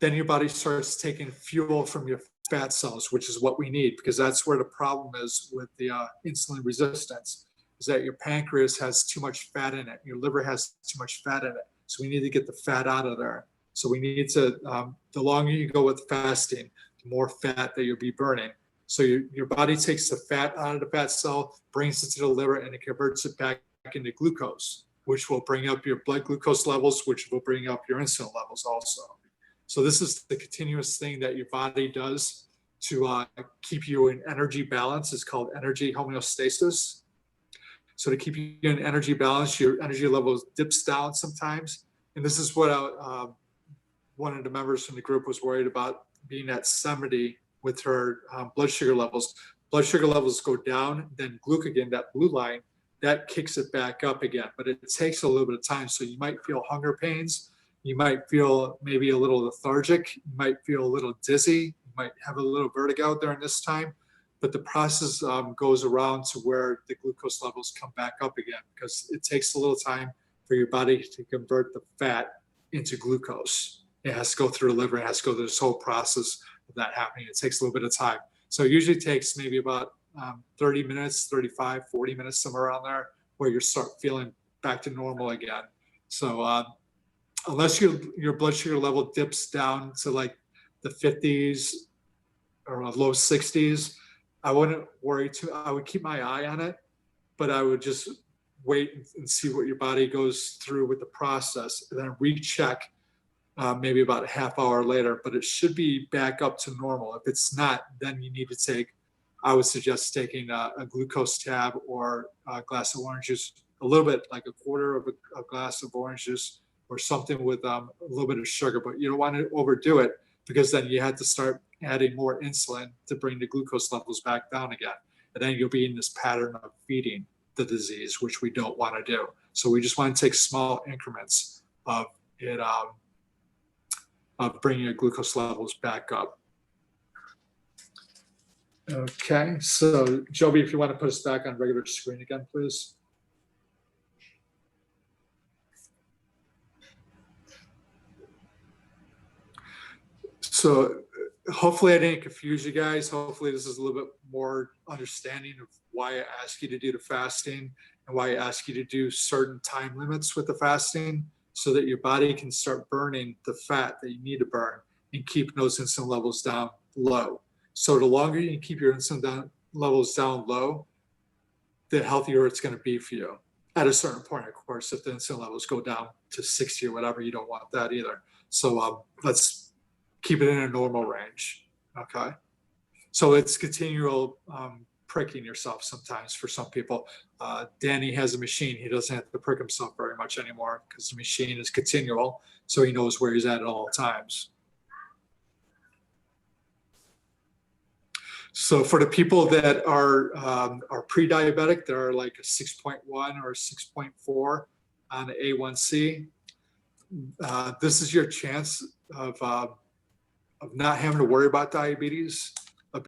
then your body starts taking fuel from your fat cells, which is what we need, because that's where the problem is with the insulin resistance, is that your pancreas has too much fat in it. Your liver has too much fat in it. So we need to get the fat out of there. So we need to, the longer you go with fasting, the more fat that you'll be burning. So your body takes the fat out of the fat cell, brings it to the liver, and it converts it back into glucose, which will bring up your blood glucose levels, which will bring up your insulin levels also. So this is the continuous thing that your body does to keep you in energy balance. It's called energy homeostasis. So to keep you in energy balance, your energy level dips down sometimes. And this is what one of the members from the group was worried about, being at 70 with her blood sugar levels. Blood sugar levels go down, then glucagon, that blue line, that kicks it back up again. But it takes a little bit of time. So you might feel hunger pains. You might feel maybe a little lethargic. You might feel a little dizzy. You might have a little vertigo during this time. But the process goes around to where the glucose levels come back up again, because it takes a little time for your body to convert the fat into glucose. It has to go through the liver. It has to go through this whole process of that happening. It takes a little bit of time. So it usually takes maybe about 30 minutes, 35, 40 minutes, somewhere around there, where you start feeling back to normal again. So unless your blood sugar level dips down to like the 50s or low 60s, I wouldn't worry too. I would keep my eye on it, but I would just wait and see what your body goes through with the process, and then recheck maybe about a half hour later. But it should be back up to normal. If it's not, then you need to take, I would suggest taking a glucose tab or a glass of orange juice, a little bit, like a quarter of a glass of orange juice, or something with a little bit of sugar. But you don't want to overdo it, because then you have to start adding more insulin to bring the glucose levels back down again. And then you'll be in this pattern of feeding the disease, which we don't want to do. So we just want to take small increments of it, of bringing your glucose levels back up. Okay, so Joby, if you want to put us back on regular screen again, please. So hopefully I didn't confuse you guys. Hopefully this is a little bit more understanding of why I ask you to do the fasting and why I ask you to do certain time limits with the fasting, so that your body can start burning the fat that you need to burn and keep those insulin levels down low. So the longer you can keep your insulin levels down low, the healthier it's going to be for you. At a certain point, of course, if the insulin levels go down to 60 or whatever, you don't want that either. So let's keep it in a normal range, okay? So it's continual pricking yourself sometimes for some people. Danny has a machine. He doesn't have to prick himself very much anymore, because the machine is continual, so he knows where he's at all times. So for the people that are pre-diabetic, that are like a 6.1 or 6.4 on the A1C, this is your chance of not having to worry about diabetes.